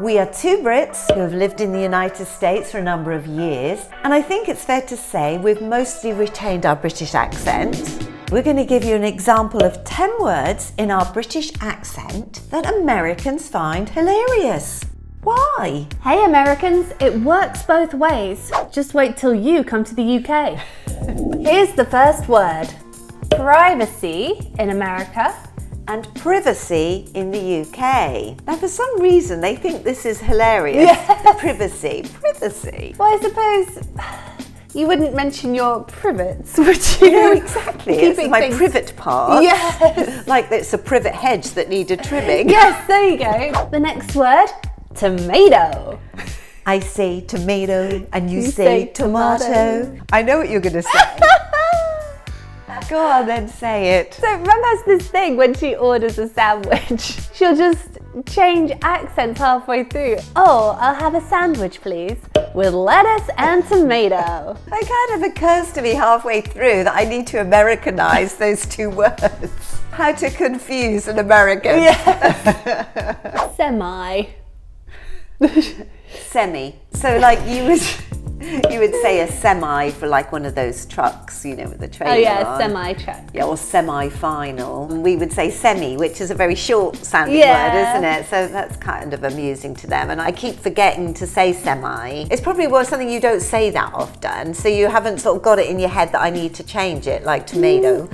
We are two Brits who have lived in the United States for a number of years, and I think it's fair to say we've mostly retained our British accent. We're going to give you an example of 10 words in our British accent that Americans find hilarious. Why? Hey Americans, it works both ways. Just wait till you come to the UK. Here's the first word. Privacy in America. And privacy in the UK. Now for some reason they think this is hilarious. Yes. Privacy. Well, I suppose you wouldn't mention your privates, would you? No, exactly. It's my privet part. Yes. Like it's a privet hedge that needed trimming. Yes, there you go. The next word, tomato. I say tomato and you say tomato. I know what you're going to say. Go on then, say it. So Mum has this thing when she orders a sandwich. She'll just change accents halfway through. Oh, I'll have a sandwich please, with lettuce and tomato. It kind of occurs to me halfway through that I need to Americanize those two words. How to confuse an American. Yeah. Semi. So like you would say a semi for like one of those trucks, you know, with the trailer. Oh yeah, on. semi-truck. Yeah, or semi-final. We would say semi, which is a very short sounding Yeah. word, isn't it? So that's kind of amusing to them. And I keep forgetting to say semi. It's probably something you don't say that often, so you haven't sort of got it in your head that I need to change it, like tomato.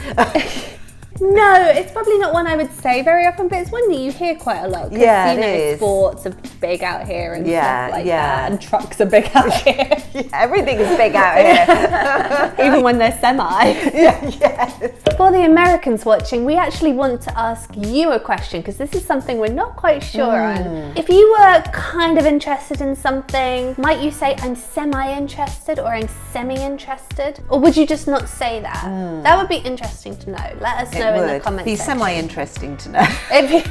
No, it's probably not one I would say very often, but it's one that you hear quite a lot. Yeah, you know, it is. sports are big out here and stuff like yeah. that, and trucks are big out here. Yeah, everything is big out here. Even when they're semi. Yes. For the Americans watching, we actually want to ask you a question because this is something we're not quite sure on. If you were kind of interested in something, might you say I'm semi-interested or I'm semi-interested? Or would you just not say that? That would be interesting to know. Let us know in the comments be section. semi-interesting to know. If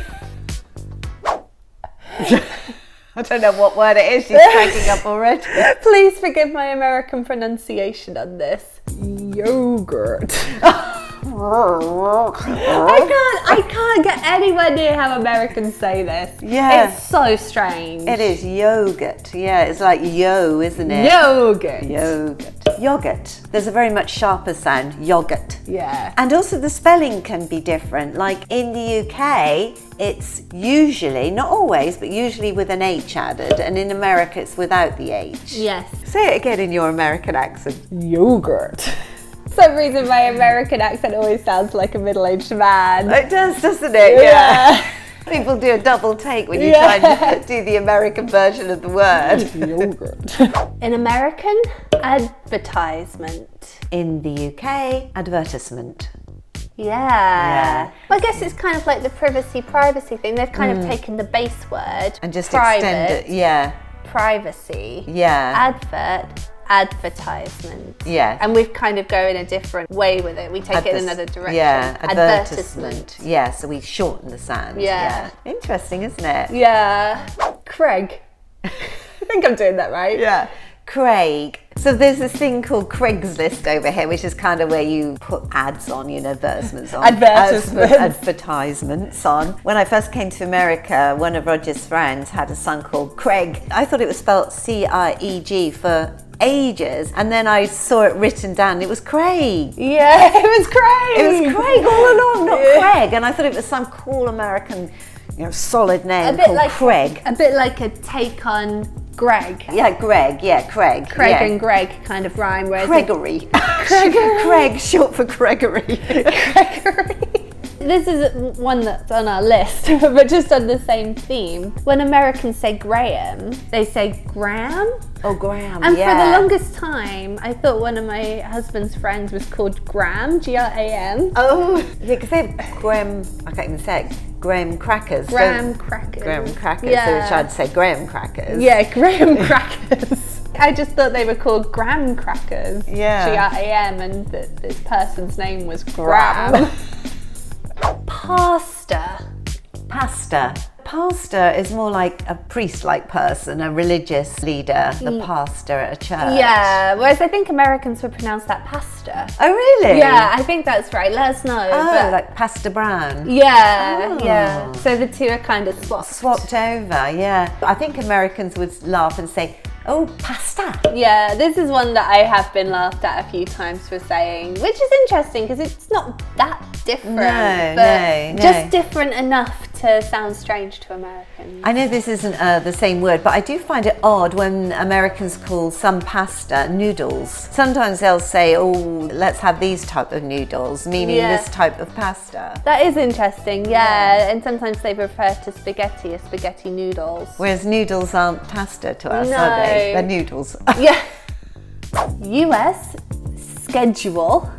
I don't know what word it is. She's cracking up already. Please forgive my American pronunciation on this. Yogurt. I can't get anywhere near how Americans say this. Yeah. It's so strange. It is yogurt. Yeah, it's like yo, isn't it? Yogurt. Yogurt. Yogurt. There's a very much sharper sound. Yogurt. Yeah. And also the spelling can be different. Like in the UK, it's usually, not always, but usually with an H added. And in America, it's without the H. Yes. Say it again in your American accent. Yogurt. For some reason, my American accent always sounds like a middle-aged man. It does, doesn't it? Yeah. People do a double take when you try and do the American version of the word. Yogurt. In American, advertisement. In the UK, advertisement. Yeah. Well, I guess it's kind of like the privacy thing. They've kind of taken the base word And just private, extend it. Yeah. privacy, Yeah. advert, advertisement. Yeah. And we've kind of go in a different way with it. We take it in another direction. Yeah, advertisement. Yeah, so we shorten the sound. Yeah. Interesting, isn't it? Yeah. Craig. I think I'm doing that right. Yeah. Craig. So there's this thing called Craigslist over here, which is kind of where you put ads on, you know, advertisements on. Advertisements on. When I first came to America, one of Roger's friends had a son called Craig. I thought it was spelled C-R-E-G for ages, and then I saw it written down. It was Craig. Yeah, it was Craig. It was Craig all along, not Craig. And I thought it was some cool American, you know, solid name called like Craig. A bit like a take on Greg. Yeah, Greg. Yeah, Craig. Craig yeah. and Greg kind of rhyme. Gregory. Gregory. Craig, short for Gregory. Gregory. This is one that's on our list, but just on the same theme. When Americans say Graham, they say Graham. Oh, Graham, And yeah. for the longest time, I thought one of my husband's friends was called Graham, G-R-A-M. Oh, yeah, because they have Graham, I can't even say it, Graham crackers. Graham crackers. Graham crackers, Yeah. so I'd say Graham crackers. Yeah, Graham crackers. I just thought they were called Graham crackers. Yeah. G-R-A-M, and that this person's name was Graham. Pasta. Pasta. pastor is more like a priest-like person, a religious leader, the pastor at a church. Yeah, whereas I think Americans would pronounce that pasta. Oh, really? Yeah, I think that's right. Let us know. Oh, like Pastor Brown. Yeah, Oh. yeah. So the two are kind of Swapped over, yeah. I think Americans would laugh and say, oh, pasta. Yeah, this is one that I have been laughed at a few times for saying, which is interesting because it's not that different, but just different enough to sound strange to Americans. I know this isn't the same word, but I do find it odd when Americans call some pasta noodles. Sometimes they'll say, oh, let's have these type of noodles, meaning this type of pasta. That is interesting, yeah. And sometimes they refer to spaghetti as spaghetti noodles. Whereas noodles aren't pasta to us, No. are they? They're noodles. Yeah. US schedule.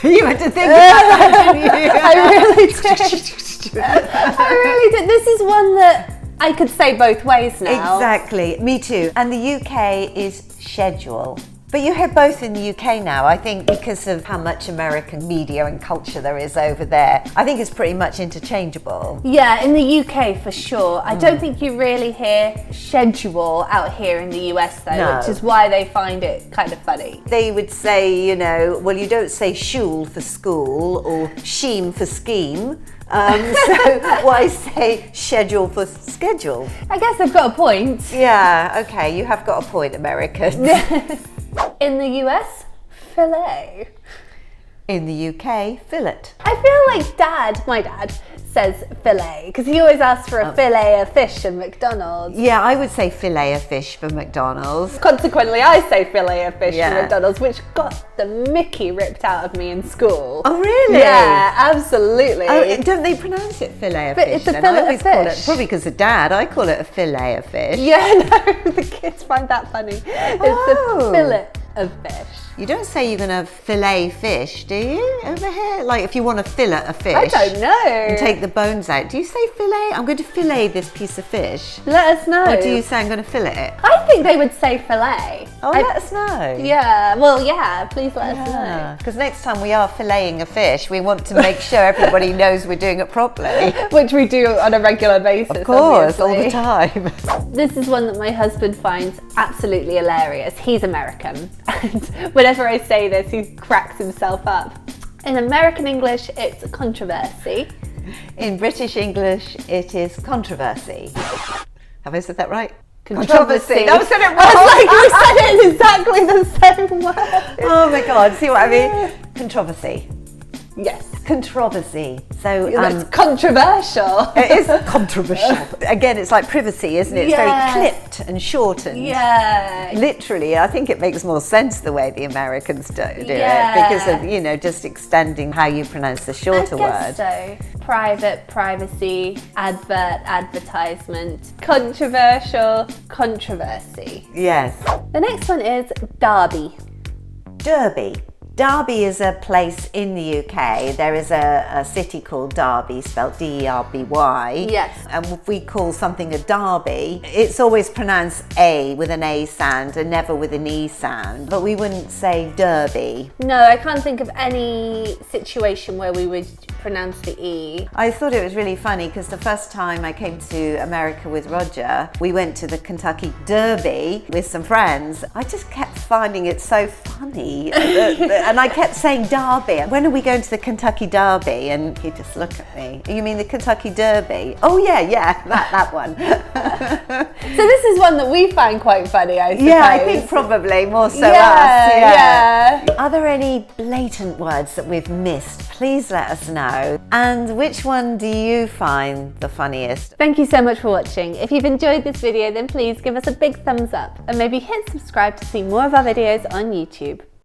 You had to think about that, didn't you? I really did. I really did. This is one that I could say both ways now. Exactly, me too. And the UK is schedule. But you hear both in the UK now, I think, because of how much American media and culture there is over there. I think it's pretty much interchangeable. Yeah, in the UK for sure. I don't think you really hear schedule out here in the US though, No. which is why they find it kind of funny. They would say, you know, well, you don't say shul for school or sheem for scheme. So why say schedule for schedule? I guess they've got a point. Yeah, okay, you have got a point, Americans. In the US, filet. In the UK, fillet. I feel like my dad, says filet because he always asks for a filet of fish at McDonald's. Yeah, I would say filet of fish for McDonald's. Consequently, I say filet of fish Yeah. for McDonald's, which got the mickey ripped out of me in school. Oh, really? Yeah, absolutely. Oh, don't they pronounce it filet of But fish? it's a then? fillet I always of call fish. it, probably because of Dad, I call it a filet of fish. Yeah, no, the kids find that funny. It's Oh. a fillet of fish. You don't say you're going to fillet fish, do you, over here? Like if you want to fillet a fish. I don't know. And take the bones out. Do you say fillet? I'm going to fillet this piece of fish. Let us know. Or do you say I'm going to fillet it? I think they would say filet. Oh, let us know. Yeah, well, yeah, please let us know. Because next time we are filleting a fish, we want to make sure everybody knows we're doing it properly. Which we do on a regular basis. Of course, all obviously. the time. This is one that my husband finds absolutely hilarious. He's American, and whenever I say this, he cracks himself up. In American English, it's controversy. In British English, it is controversy. Have I said that right? Controversy. No, I said it wrong. I was like, you said it in exactly the same way. Oh my God, see what I mean? Controversy. Yes. Controversy. So That's controversial. it is controversial. Again, it's like privacy, isn't it? It's Yeah. very clipped and shortened. Yeah. Literally, I think it makes more sense the way the Americans do Yeah. it because of, you know, just extending how you pronounce the shorter I guess word. so. Private, privacy, advert, advertisement, controversial, controversy. Yes. The next one is Derby. Derby. Derby is a place in the UK. There is a city called Derby, spelled D-E-R-B-Y. Yes. And if we call something a derby, it's always pronounced A with an A sound and never with an E sound. But we wouldn't say derby. No, I can't think of any situation where we would pronounce the E. I thought it was really funny because the first time I came to America with Roger, we went to the Kentucky Derby with some friends. I just kept finding it so funny. And I kept saying Derby. When are we going to the Kentucky Derby? And he'd just look at me. You mean the Kentucky Derby? Oh yeah, that one. So this is one that we find quite funny, I suppose. Yeah, I think probably more so us. Yeah. Are there any blatant words that we've missed? Please let us know. And which one do you find the funniest? Thank you so much for watching. If you've enjoyed this video, then please give us a big thumbs up and maybe hit subscribe to see more of our videos on YouTube.